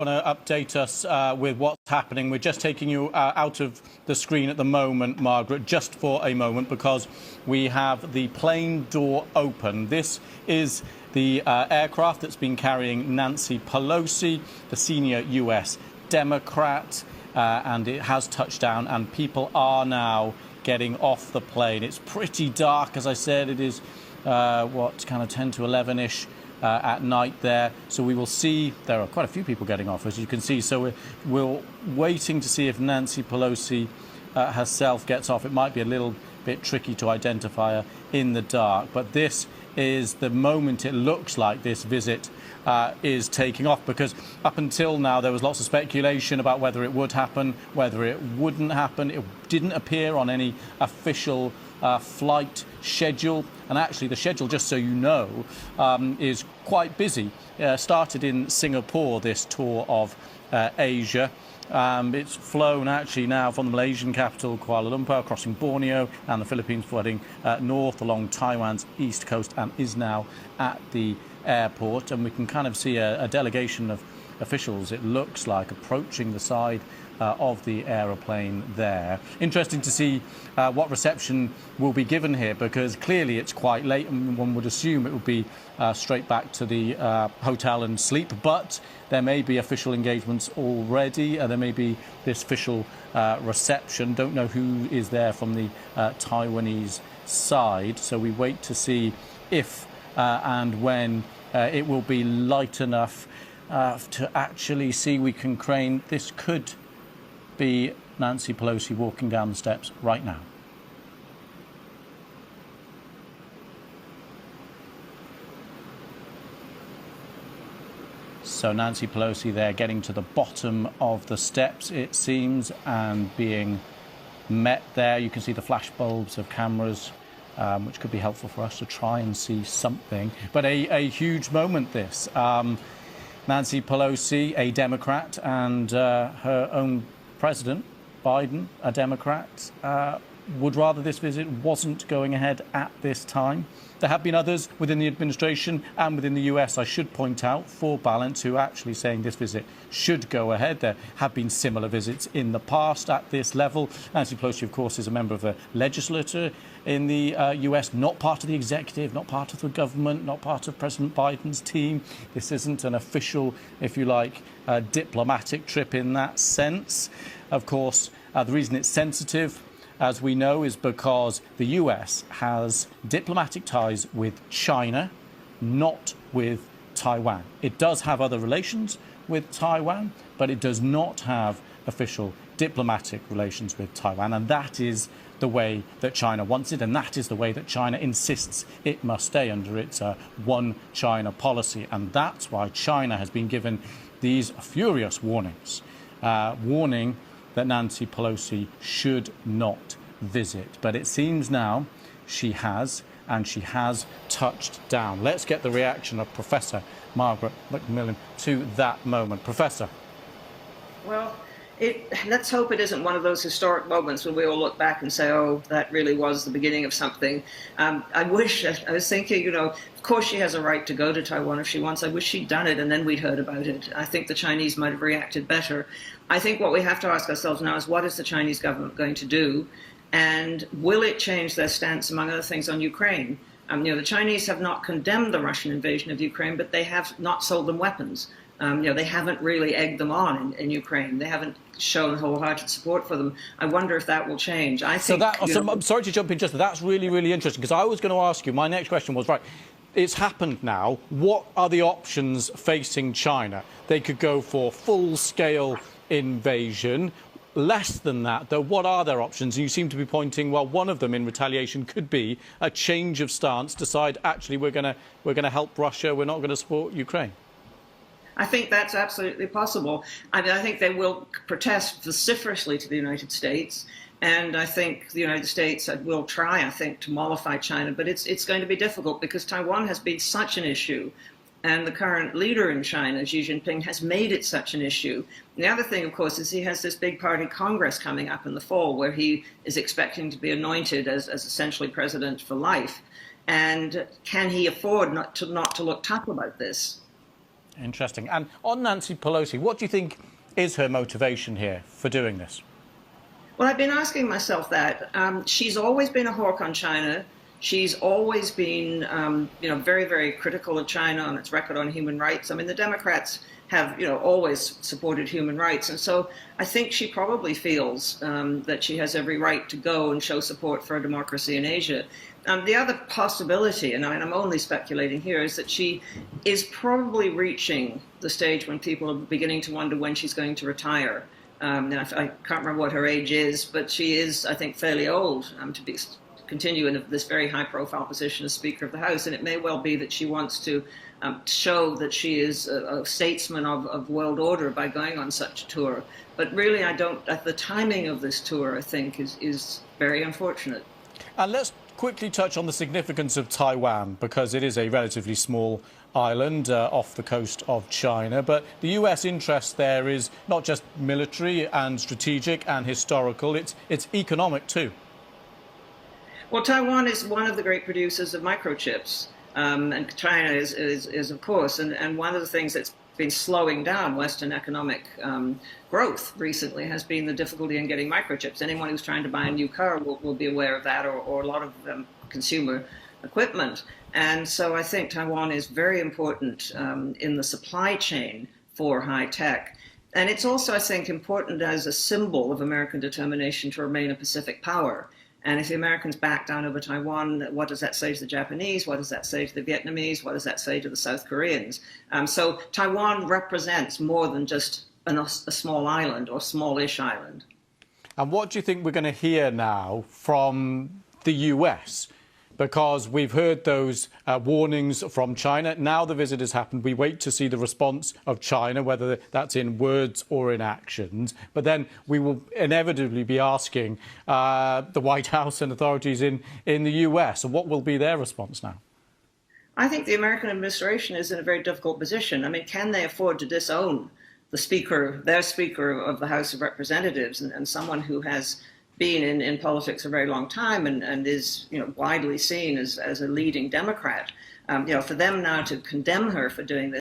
Want to update us with what's happening. We're just taking you out of the screen at the moment, Margaret, just for a moment, because we have the plane door open. This is the aircraft that's been carrying Nancy Pelosi, the senior US Democrat, and it has touched down, and people are now getting off the plane. It's pretty dark, as I said. It is, kind of 10 to 11-ish. At night there, so we will see. There are quite a few people getting off, as you can see. So we're waiting to see if Nancy Pelosi herself gets off. It might be a little bit tricky to identify her in the dark, but this is the moment it looks like this visit is taking off, because up until now there was lots of speculation about whether it would happen, whether it wouldn't happen. It didn't appear on any official flight schedule, and actually the schedule, just so you know, is quite busy. Started in Singapore, this tour of Asia. It's flown actually now from the Malaysian capital, Kuala Lumpur, crossing Borneo and the Philippines, flooding north along Taiwan's east coast, and is now at the airport. And we can kind of see a delegation of officials, it looks like, approaching the side of the aeroplane there. Interesting to see what reception will be given here, because clearly it's quite late and one would assume it would be straight back to the hotel and sleep, but there may be official engagements already. There may be this official reception. Don't know who is there from the Taiwanese side, so we wait to see if and when it will be light enough to actually see. We can crane. This could be Nancy Pelosi walking down the steps right now. So Nancy Pelosi there, getting to the bottom of the steps, it seems, and being met there. You can see the flash bulbs of cameras, which could be helpful for us to try and see something. But a huge moment, this. Nancy Pelosi, a Democrat, and her own President Biden, a Democrat, would rather this visit wasn't going ahead at this time. There have been others within the administration and within the US, I should point out, for balance, who are actually saying this visit should go ahead. There have been similar visits in the past at this level. Nancy Pelosi, of course, is a member of the legislature in the US, not part of the executive, not part of the government, not part of President Biden's team. This isn't an official, if you like, diplomatic trip in that sense. Of course, the reason it's sensitive, as we know, is because the US has diplomatic ties with China, not with Taiwan. It does have other relations with Taiwan, but it does not have official diplomatic relations with Taiwan. And that is the way that China wants it, and that is the way that China insists it must stay under its one China policy. And that's why China has been given these furious warnings, warning that Nancy Pelosi should not visit. But it seems now she has, and she has touched down. Let's get the reaction of Professor Margaret Macmillan to that moment. Professor. Well, let's hope it isn't one of those historic moments when we all look back and say, oh, that really was the beginning of something. I was thinking, of course she has a right to go to Taiwan if she wants. I wish she'd done it and then we'd heard about it. I think the Chinese might have reacted better. I think what we have to ask ourselves now is, what is the Chinese government going to do? And will it change their stance, among other things, on Ukraine? The Chinese have not condemned the Russian invasion of Ukraine, but they have not sold them weapons. They haven't really egged them on in Ukraine. They haven't shown wholehearted support for them. I wonder if that will change. I think. I'm sorry to jump in just. That's really, really interesting, because I was going to ask you. My next question was, right, it's happened now. What are the options facing China? They could go for full-scale invasion. Less than that, though, what are their options? And you seem to be pointing, well, one of them in retaliation could be a change of stance, decide, actually, we're going to help Russia, we're not going to support Ukraine. I think that's absolutely possible. I think they will protest vociferously to the United States, and I think the United States will try, to mollify China, but it's going to be difficult because Taiwan has been such an issue. And the current leader in China, Xi Jinping, has made it such an issue. And the other thing, of course, is he has this big party Congress coming up in the fall where he is expecting to be anointed as essentially president for life. And can he afford not to look tough about this? Interesting. And on Nancy Pelosi, what do you think is her motivation here for doing this? Well, I've been asking myself that. She's always been a hawk on China. She's always been, very, very critical of China on its record on human rights. I mean, the Democrats have, always supported human rights. And so I think she probably feels that she has every right to go and show support for a democracy in Asia. The other possibility, and I'm only speculating here, is that she is probably reaching the stage when people are beginning to wonder when she's going to retire. I can't remember what her age is, but she is, I think, fairly old to continue in this very high-profile position as Speaker of the House, and it may well be that she wants to show that she is a statesman of world order by going on such a tour. But really, the timing of this tour, I think, is very unfortunate. And let's quickly touch on the significance of Taiwan, because it is a relatively small island off the coast of China. But the US interest there is not just military and strategic and historical, it's economic too. Well, Taiwan is one of the great producers of microchips, and China is of course, and one of the things that's been slowing down Western economic growth recently has been the difficulty in getting microchips. Anyone who's trying to buy a new car will be aware of that, or a lot of consumer equipment. And so I think Taiwan is very important in the supply chain for high tech. And it's also, I think, important as a symbol of American determination to remain a Pacific power. And if the Americans back down over Taiwan, what does that say to the Japanese? What does that say to the Vietnamese? What does that say to the South Koreans? So Taiwan represents more than just a small island or smallish island. And what do you think we're going to hear now from the US? Because we've heard those warnings from China. Now the visit has happened. We wait to see the response of China, whether that's in words or in actions. But then we will inevitably be asking the White House and authorities in the US, and what will be their response now? I think the American administration is in a very difficult position. I mean, can they afford to disown their Speaker of the House of Representatives, and someone who has been in politics a very long time and is widely seen as a leading Democrat? For them now to condemn her for doing this